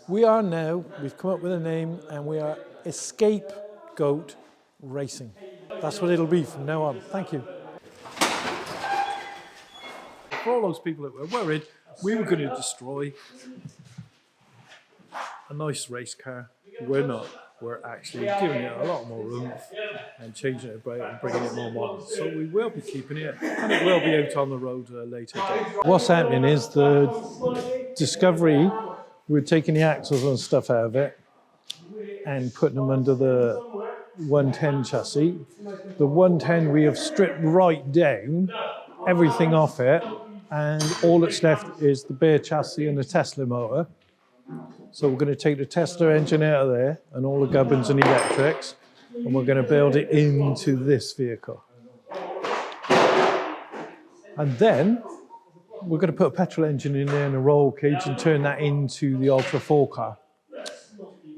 We are now, we've come up with a name, and we are Escape Goat Racing. That's what it'll be from now on. Thank you. For all those people that were worried, we were going to destroy a nice race car. We're not. We're actually giving it a lot more room and changing it about and bringing it more modern. So we will be keeping it, and it will be out on the road later. What's happening is the Discovery, we're taking the axles and stuff out of it and putting them under the 110 chassis. The 110 we have stripped right down, everything off it, and all that's left is the bare chassis and the Tesla motor. So we're going to take the Tesla engine out of there and all the gubbins and electrics, and we're going to build it into this vehicle. And then we're going to put a petrol engine in there and a roll cage and turn that into the Ultra 4 car,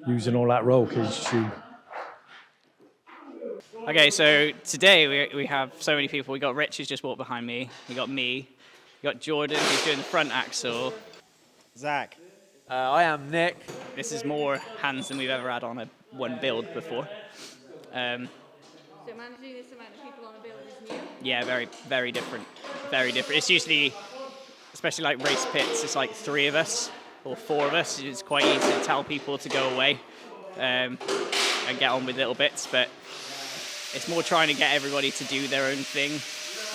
using all that roll cage tube. Okay, so today we have so many people. We got Rich, who's just walked behind me. We got me. We got Jordan, who's doing the front axle. Zach. I am Nick. This is more hands than we've ever had on one build before. So managing this amount of people on a build is new? Yeah, very, very different. Very different. It's usually, especially like race pits, it's like 3 of us or 4 of us. It's quite easy to tell people to go away and get on with little bits, but it's more trying to get everybody to do their own thing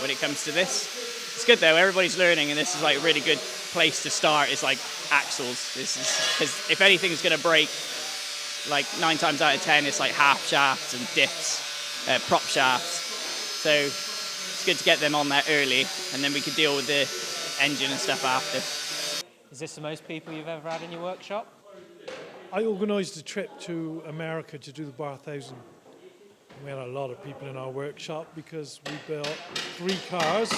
when it comes to this. It's good though, everybody's learning, and this is like a really good place to start. Is like axles. This is, because if anything's going to break, like 9 times out of 10, it's like half shafts and diffs, prop shafts. So it's good to get them on there early, and then we can deal with the engine and stuff after. Is this the most people you've ever had in your workshop? I organised a trip to America to do the Bar 1000. We had a lot of people in our workshop because we built 3 cars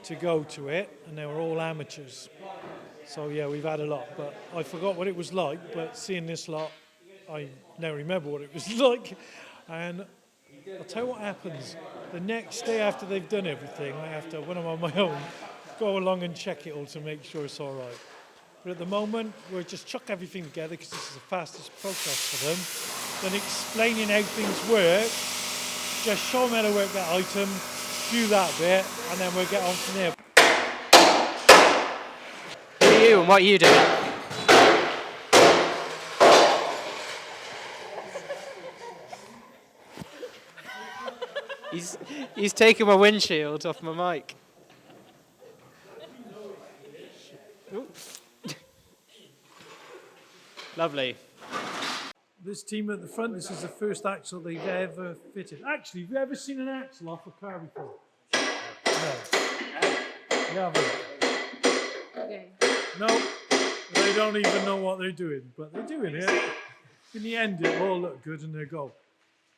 to go to it, and they were all amateurs. So yeah, we've had a lot, but I forgot what it was like, but seeing this lot, I now remember what it was like. And I'll tell you what happens. The next day after they've done everything, I have to, when I'm on my own, go along and check it all to make sure it's all right. But at the moment, we'll just chuck everything together because this is the fastest process for them. Then explaining how things work, just show them how to work that item, do that bit, and then we'll get on from there. Who are you and what are you doing? He's taking my windshield off my mic. Oops. Lovely. This team at the front, this is the first axle they've ever fitted. Actually, have you ever seen an axle off a car before? No. You haven't? Okay. No, they don't even know what they're doing, but they're doing it. In the end, it all look good and they go,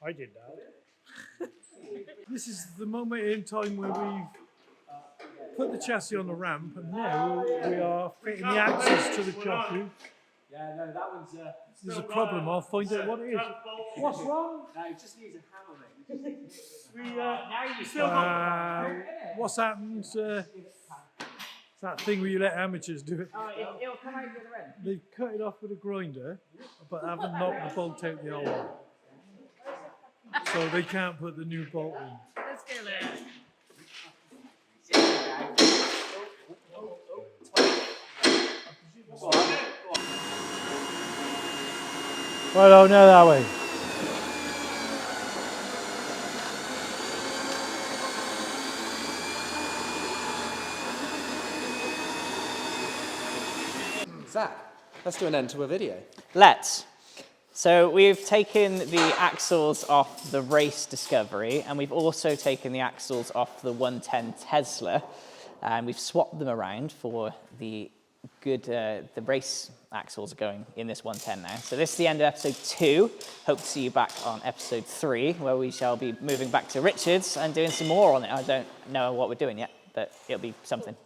I did that. This is the moment in time where we've put the chassis on the ramp, and now we are fitting the axles to the chassis. Yeah, no, that one's... There's a problem, I'll find out what it is. What's wrong? No, it just needs a hammer, mate. What's happened? It's that thing where you let amateurs do it. Oh, it'll come out the other end. They've cut it off with a grinder, but haven't knocked the bolt out the old one. So they can't put the new bolt in. Let's go there. Well, oh, no, that way. Zach, let's do an end to a video. Let's. So we've taken the axles off the race Discovery, and we've also taken the axles off the 110 Tesla, and we've swapped them around for the good, the race axles are going in this 110 now. So this is the end of episode 2. Hope to see you back on episode 3, where we shall be moving back to Richards and doing some more on it. I don't know what we're doing yet, but it'll be something.